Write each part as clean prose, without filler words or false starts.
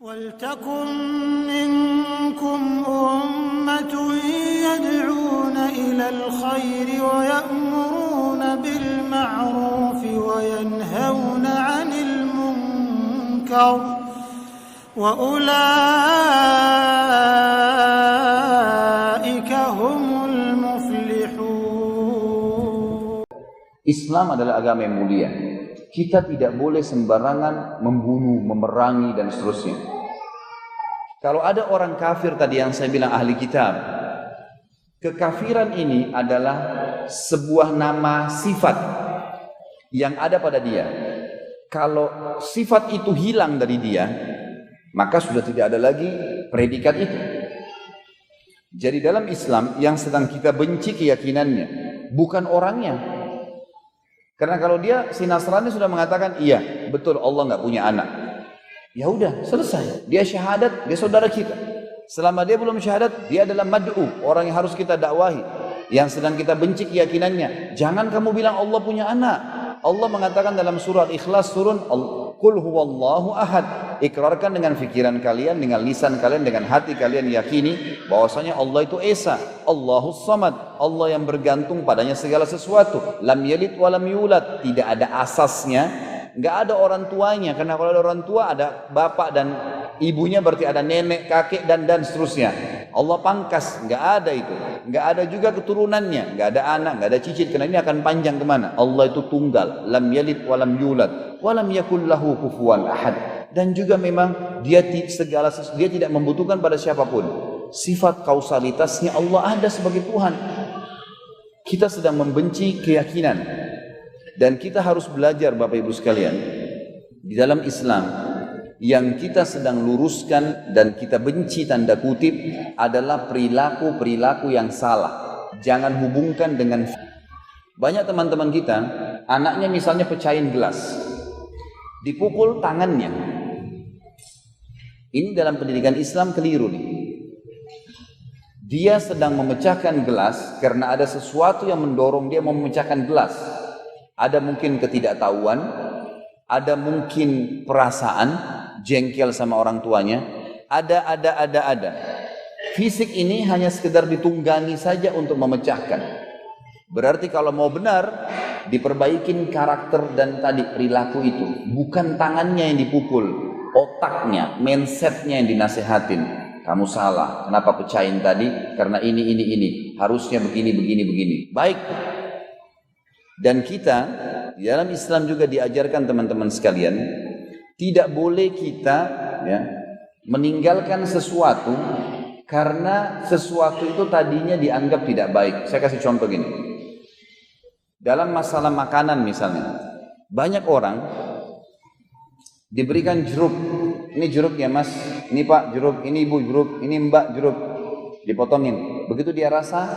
وَلْتَكُنْ مِنْكُمْ أُمَّةٌ يَدْعُونَ إِلَى الْخَيْرِ وَيَأْمُرُونَ بِالْمَعْرُوفِ وَيَنْهَوْنَ عَنِ الْمُنْكَرِ وَأُولَئِكَ هُمُ الْمُفْلِحُونَ. Islam adalah agama yang mulia. Kita tidak boleh sembarangan membunuh, memerangi, dan seterusnya. Kalau ada orang kafir tadi yang saya bilang ahli kitab, kekafiran ini adalah sebuah nama sifat yang ada pada dia. Kalau sifat itu hilang dari dia, maka sudah tidak ada lagi predikat itu. Jadi dalam Islam yang sedang kita benci keyakinannya, bukan orangnya. Karena kalau dia si Nasrani sudah mengatakan iya betul Allah nggak punya anak, ya udah selesai. Dia syahadat, dia saudara kita. Selama dia belum syahadat, dia adalah mad'u, orang yang harus kita dakwahi. Yang sedang kita benci keyakinannya, jangan kamu bilang Allah punya anak. Allah mengatakan dalam surat Ikhlas turun, Qul huwallahu ahad. Ikrarkan dengan fikiran kalian, dengan lisan kalian, dengan hati kalian yakini bahwasanya Allah itu Esa, Allahus Samad, Allah yang bergantung padanya segala sesuatu. Lam yalid wa lam yulad, tidak ada asasnya, enggak ada orang tuanya. Karena kalau ada orang tua ada bapak dan ibunya, berarti ada nenek, kakek dan seterusnya. Allah pangkas, enggak ada itu. Enggak ada juga keturunannya, enggak ada anak, enggak ada cicit, karena ini akan panjang kemana. Allah itu tunggal, lam yalid wa lam yulad wa lam yakul lahu kufuwan ahad. Dan juga memang dia tidak membutuhkan pada siapapun. Sifat kausalitasnya Allah ada sebagai Tuhan. Kita sedang membenci keyakinan. Dan kita harus belajar Bapak Ibu sekalian, di dalam Islam yang kita sedang luruskan dan kita benci tanda kutip adalah perilaku-perilaku yang salah. Jangan hubungkan dengan banyak teman-teman kita, anaknya misalnya pecahin gelas, dipukul tangannya. Ini dalam pendidikan Islam keliru nih. Dia sedang memecahkan gelas karena ada sesuatu yang mendorong dia memecahkan gelas. Ada mungkin ketidaktahuan, ada mungkin perasaan jengkel sama orang tuanya, ada. Fisik ini hanya sekedar ditunggangi saja untuk memecahkan. Berarti kalau mau benar, diperbaikin karakter dan tadi perilaku itu, bukan tangannya yang dipukul, otaknya, mindsetnya yang dinasehatin. Kamu salah, kenapa pecahin tadi? Karena ini, harusnya begini. Baik. Dan kita di dalam Islam juga diajarkan teman-teman sekalian, tidak boleh kita meninggalkan sesuatu karena sesuatu itu tadinya dianggap tidak baik. Saya kasih contoh gini. Dalam masalah makanan misalnya, banyak orang diberikan jeruk, ini jeruk ya mas, ini pak jeruk, ini ibu jeruk, ini mbak jeruk, dipotongin. Begitu dia rasa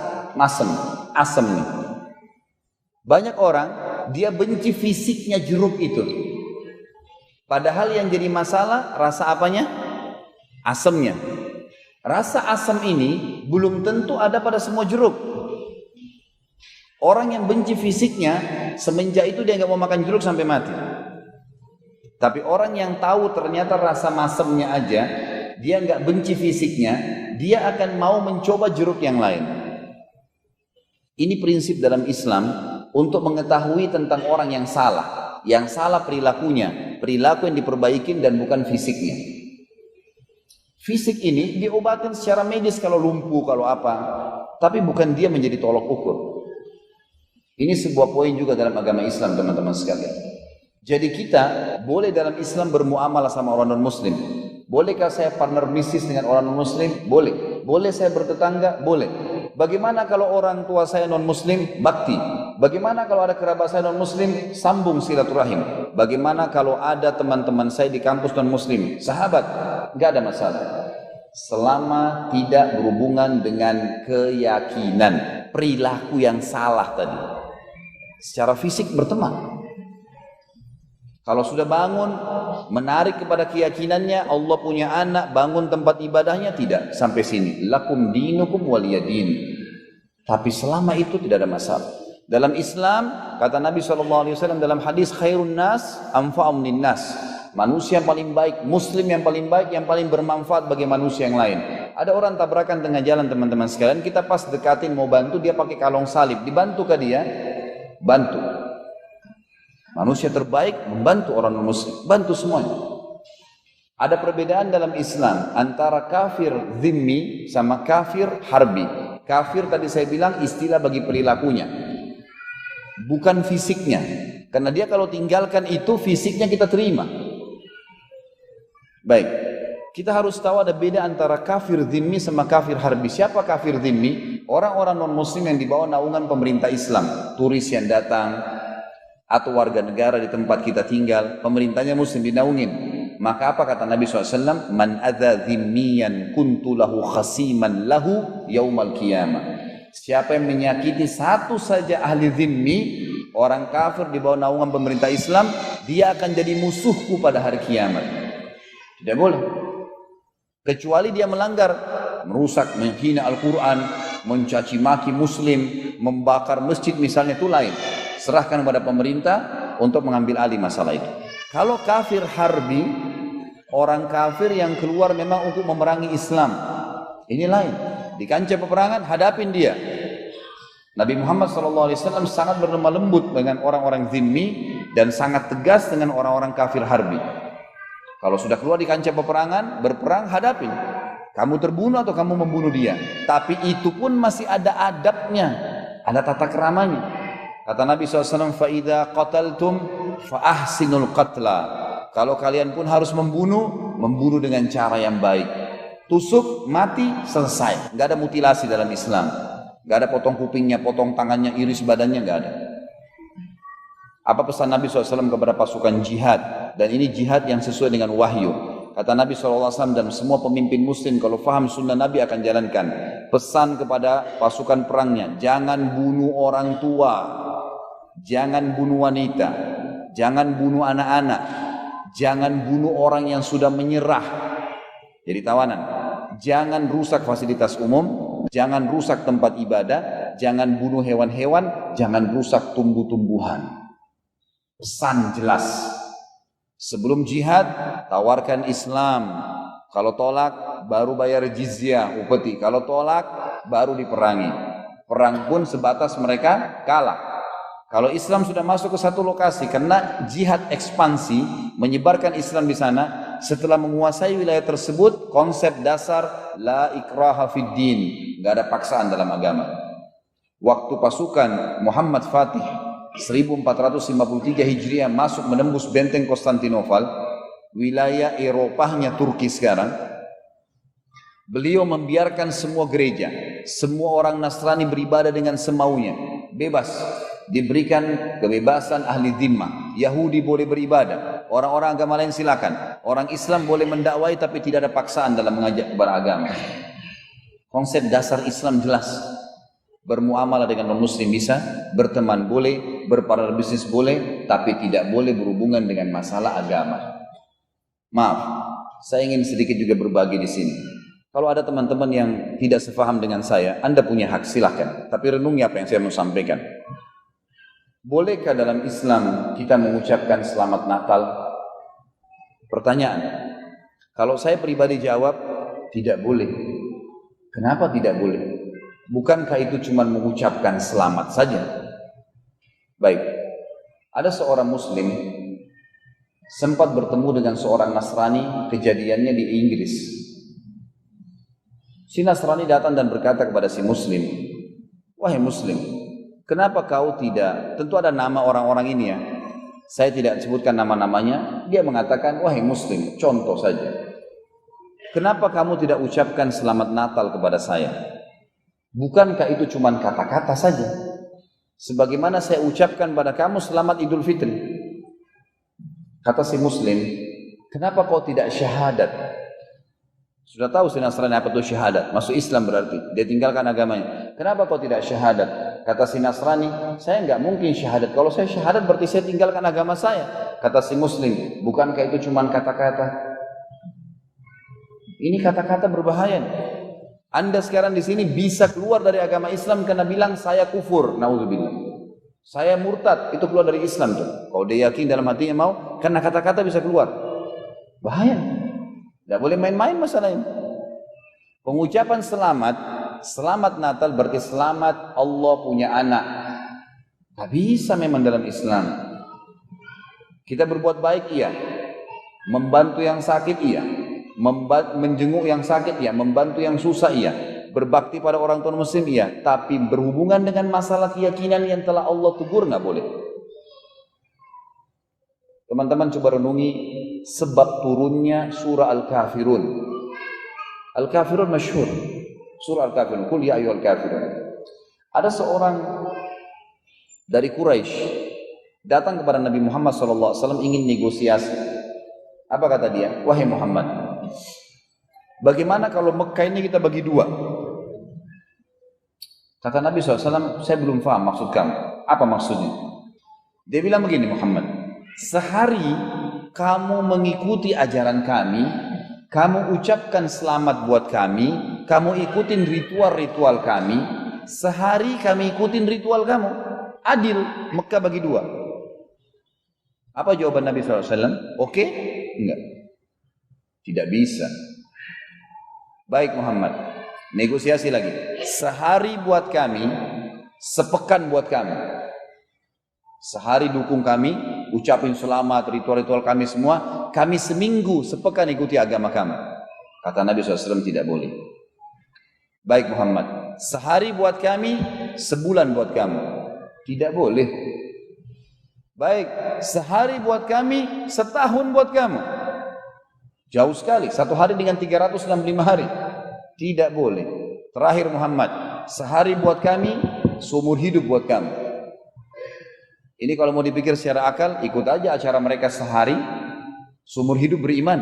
asem nih. Banyak orang dia benci fisiknya jeruk itu. Padahal yang jadi masalah rasa apanya? Asemnya. Rasa asam ini belum tentu ada pada semua jeruk. Orang yang benci fisiknya, semenjak itu dia nggak mau makan jeruk sampai mati. Tapi orang yang tahu ternyata rasa masemnya aja, dia nggak benci fisiknya, dia akan mau mencoba jeruk yang lain. Ini prinsip dalam Islam untuk mengetahui tentang orang yang salah. Yang salah perilakunya, perilaku yang diperbaikin dan bukan fisiknya. Fisik ini diobatin secara medis kalau lumpuh, kalau apa. Tapi bukan dia menjadi tolok ukur. Ini sebuah poin juga dalam agama Islam teman-teman sekalian. Jadi kita boleh dalam Islam bermuamalah sama orang non-muslim. Bolehkah saya partner bisnis dengan orang non-muslim? Boleh. Boleh saya bertetangga? Boleh. Bagaimana kalau orang tua saya non-muslim? Bakti. Bagaimana kalau ada kerabat saya non-muslim? Sambung silaturahim. Bagaimana kalau ada teman-teman saya di kampus non-muslim? Sahabat. Enggak ada masalah. Selama tidak berhubungan dengan keyakinan, perilaku yang salah tadi. Secara fisik berteman. Kalau sudah bangun, menarik kepada keyakinannya, Allah punya anak, bangun tempat ibadahnya, tidak. Sampai sini. Lakum dinukum waliyadin. Tapi selama itu tidak ada masalah. Dalam Islam, kata Nabi SAW dalam hadis, khairun nas anfa'um linnas. manusia yang paling baik, muslim yang paling baik, yang paling bermanfaat bagi manusia yang lain. Ada orang tabrakan tengah jalan teman-teman sekalian, kita pas dekatin mau bantu, dia pakai kalung salib, dibantukah dia? Bantu. Manusia terbaik membantu orang muslim, bantu semuanya. Ada perbedaan dalam Islam antara kafir zimmi sama kafir harbi. Kafir tadi saya bilang istilah bagi perilakunya, bukan fisiknya. Karena dia kalau tinggalkan itu, fisiknya kita terima. Baik, kita harus tahu ada beda antara kafir zimmi sama kafir harbi. Siapa kafir zimmi? Orang-orang non-muslim yang dibawa naungan pemerintah Islam. Turis yang datang, atau warga negara di tempat kita tinggal, pemerintahnya muslim dinaungin. Maka apa kata Nabi SAW? Man adza zimmiyan kuntu lahu khasiman lahu yaumal qiyamah. Siapa yang menyakiti satu saja ahli zimmi, orang kafir di bawah naungan pemerintah Islam, dia akan jadi musuhku pada hari kiamat. Tidak boleh. Kecuali dia melanggar, merusak, menghina Al-Quran, mencaci maki muslim, membakar masjid misalnya, itu lain. Serahkan kepada pemerintah untuk mengambil alih masalah itu. Kalau kafir harbi, orang kafir yang keluar memang untuk memerangi Islam, ini lain. Di kancah peperangan hadapin dia. Nabi Muhammad SAW sangat berlemah lembut dengan orang-orang zimmi dan sangat tegas dengan orang-orang kafir harbi. Kalau sudah keluar di kancah peperangan, berperang, hadapin. Kamu terbunuh atau kamu membunuh dia. Tapi itu pun masih ada adabnya, ada tata keramanya. Kata Nabi SAW, فَإِذَا قَتَلْتُمْ فَأَحْسِنُوا الْقَتْلَى. Kalau kalian pun harus membunuh dengan cara yang baik. Tusuk, mati, selesai. Nggak ada mutilasi dalam Islam. Nggak ada potong kupingnya, potong tangannya, iris badannya, nggak ada. Apa pesan Nabi SAW kepada pasukan jihad? Dan ini jihad yang sesuai dengan wahyu. Kata Nabi SAW dan semua pemimpin muslim kalau faham sunnah Nabi akan jalankan. Pesan kepada pasukan perangnya, jangan bunuh orang tua, jangan bunuh wanita, jangan bunuh anak-anak, jangan bunuh orang yang sudah menyerah jadi tawanan, jangan rusak fasilitas umum, jangan rusak tempat ibadah, jangan bunuh hewan-hewan, jangan rusak tumbuh-tumbuhan. Pesan jelas. Sebelum jihad, tawarkan Islam. Kalau tolak, baru bayar jizyah, upeti. Kalau tolak, baru diperangi. Perang pun sebatas mereka kalah. Kalau Islam sudah masuk ke satu lokasi, karena jihad ekspansi, menyebarkan Islam di sana, setelah menguasai wilayah tersebut, konsep dasar la ikraha fid din, nggak ada paksaan dalam agama. Waktu pasukan Muhammad Fatih 1453 Hijriah masuk menembus benteng Konstantinopel, wilayah Eropahnya Turki sekarang, beliau membiarkan semua gereja, semua orang Nasrani beribadah dengan semaunya, bebas, diberikan kebebasan ahli zimmah. Yahudi boleh beribadah, orang-orang agama lain silakan, orang Islam boleh mendakwai tapi tidak ada paksaan dalam mengajak kepada agama. Konsep dasar Islam jelas. Bermuamalah dengan non-muslim bisa, berteman boleh, berpartner bisnis boleh, tapi tidak boleh berhubungan dengan masalah agama. Maaf, saya ingin sedikit juga berbagi di sini. Kalau ada teman-teman yang tidak sepaham dengan saya, Anda punya hak, silahkan. Tapi renungi apa yang saya mau sampaikan. Bolehkah dalam Islam kita mengucapkan selamat Natal? Pertanyaan. Kalau saya pribadi jawab, tidak boleh. Kenapa tidak boleh? Bukankah itu cuma mengucapkan selamat saja? Baik, ada seorang muslim sempat bertemu dengan seorang Nasrani, kejadiannya di Inggris. Si Nasrani datang dan berkata kepada si muslim, wahai muslim, kenapa kau tidak, tentu ada nama orang-orang ini ya, saya tidak sebutkan nama-namanya. Dia mengatakan, wahai muslim, contoh saja, kenapa kamu tidak ucapkan selamat Natal kepada saya? Bukankah itu cuma kata-kata saja? Sebagaimana saya ucapkan pada kamu selamat Idul Fitri. Kata si muslim, kenapa kau tidak syahadat? Sudah tahu si Nasrani apa itu syahadat, masuk Islam berarti, dia tinggalkan agamanya. Kenapa kau tidak syahadat? Kata si Nasrani, saya enggak mungkin syahadat. Kalau saya syahadat berarti saya tinggalkan agama saya. Kata si muslim, bukankah itu cuma kata-kata? Ini kata-kata berbahaya. Anda sekarang di sini bisa keluar dari agama Islam karena bilang saya kufur, naudzubillah. Saya murtad, itu keluar dari Islam tuh. Kalau dia yakin dalam hatinya mau, karena kata-kata bisa keluar. Bahaya. Tidak boleh main-main masalah ini. Pengucapan selamat Natal berarti selamat Allah punya anak. Tak bisa memang dalam Islam. Kita berbuat baik iya, membantu yang sakit iya, menjenguk yang sakit iya, membantu yang susah iya, berbakti pada orang tua muslim iya, tapi berhubungan dengan masalah keyakinan yang telah Allah tegur nggak boleh. Teman-teman coba renungi sebab turunnya surah Al-Kafirun. Al-Kafirun masyhur. Surah Al-Kafirun, Qul ya ayyuhal kafirun. Ada seorang dari Quraisy datang kepada Nabi Muhammad SAW ingin negosiasi. Apa kata dia? Wahai Muhammad, bagaimana kalau Mekah ini kita bagi dua? Kata Nabi SAW, saya belum paham maksud kamu. Apa maksudnya? Dia bilang begini, Muhammad, sehari kamu mengikuti ajaran kami, kamu ucapkan selamat buat kami, kamu ikutin ritual-ritual kami, sehari kami ikutin ritual kamu. Adil, Mekah bagi dua. Apa jawaban Nabi SAW? Oke? Enggak. Tidak bisa. Baik Muhammad, negosiasi lagi. Sehari buat kami, sepekan buat kami. Sehari dukung kami, ucapin selamat, ritual-ritual kami semua. Kami seminggu, sepekan ikuti agama kami. Kata Nabi SAW tidak boleh. Baik Muhammad, sehari buat kami, sebulan buat kamu. Tidak boleh. Baik, sehari buat kami, setahun buat kamu. Jauh sekali, satu hari dengan 365 hari. Tidak boleh. Terakhir Muhammad, sehari buat kami, seumur hidup buat kamu. Ini kalau mau dipikir secara akal, ikut aja acara mereka sehari, seumur hidup beriman.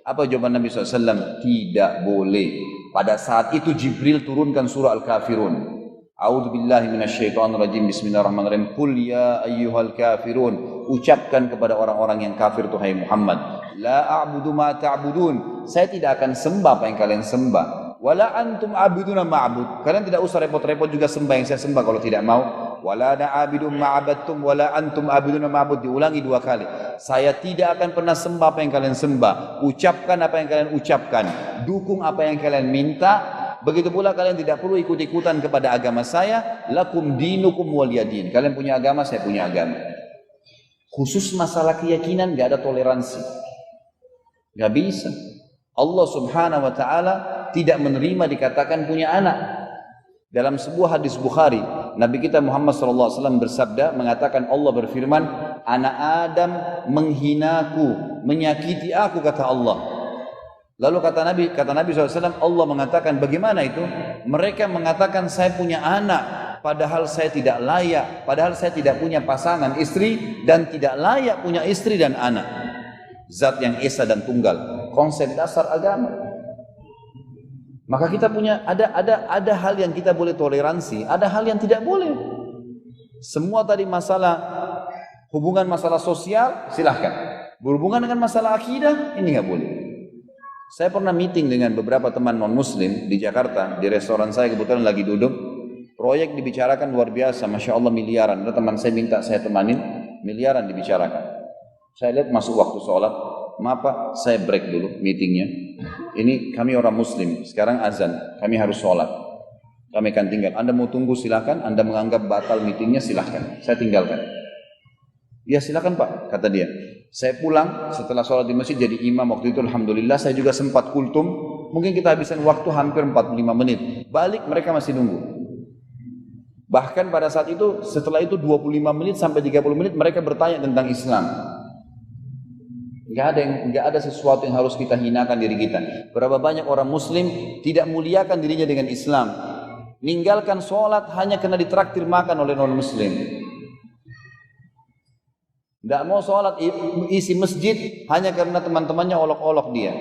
Apa jawaban Nabi SAW? Tidak boleh. Pada saat itu Jibril turunkan surah Al-Kafirun. A'udzu billahi minasyaitonir rajim. Bismillahirrahmanirrahim. Qul ya ayyuhal kafirun. Ucapkan kepada orang-orang yang kafir tuhai Muhammad, la a'budu ma ta'budun. Saya tidak akan sembah apa yang kalian sembah. Wala antum a'buduna ma'bud. Kalian tidak usah repot-repot juga sembah yang saya sembah kalau tidak mau. Wala na'abidu ma'abadtum wala antum a'buduna ma'bud. Diulangi 2 kali. Saya tidak akan pernah sembah apa yang kalian sembah. Ucapkan apa yang kalian ucapkan. Dukung apa yang kalian minta. Begitu pula kalian tidak perlu ikut-ikutan kepada agama saya. Lakum dinukum waliyadin. Kalian punya agama, saya punya agama. Khusus masalah keyakinan gak ada toleransi. Gak bisa. Allah subhanahu wa ta'ala tidak menerima dikatakan punya anak. Dalam sebuah hadis Bukhari, Nabi kita Muhammad SAW bersabda, mengatakan Allah berfirman, anak Adam menghinaku, menyakiti aku, kata Allah. Lalu kata Nabi SAW, Allah mengatakan, bagaimana itu? Mereka mengatakan saya punya anak, padahal saya tidak layak, padahal saya tidak punya pasangan istri dan tidak layak punya istri dan anak. Zat yang esa dan tunggal, konsep dasar agama. Maka kita punya ada hal yang kita boleh toleransi, ada hal yang tidak boleh. Semua tadi masalah hubungan masalah sosial silahkan. Berhubungan dengan masalah akidah ini nggak boleh. Saya pernah meeting dengan beberapa teman non-muslim di Jakarta, di restoran saya kebetulan lagi duduk. Proyek dibicarakan luar biasa, Masya Allah miliaran. Ada teman saya minta saya temanin, miliaran dibicarakan. Saya lihat masuk waktu sholat, maaf Pak, saya break dulu meetingnya. Ini kami orang muslim, sekarang azan, kami harus sholat. Kami akan tinggal, Anda mau tunggu silakan, Anda menganggap batal meetingnya silakan, saya tinggalkan. Ya silakan Pak, kata dia. Saya pulang setelah sholat di masjid jadi imam waktu itu, alhamdulillah saya juga sempat kultum. Mungkin kita habiskan waktu hampir 45 menit. Balik mereka masih nunggu. Bahkan pada saat itu, setelah itu 25 menit sampai 30 menit mereka bertanya tentang Islam. Enggak ada sesuatu yang harus kita hinakan diri kita. Berapa banyak orang muslim tidak muliakan dirinya dengan Islam. Ninggalkan sholat hanya karena ditraktir makan oleh non muslim. Tidak mau sholat isi masjid hanya karena teman-temannya olok-olok dia.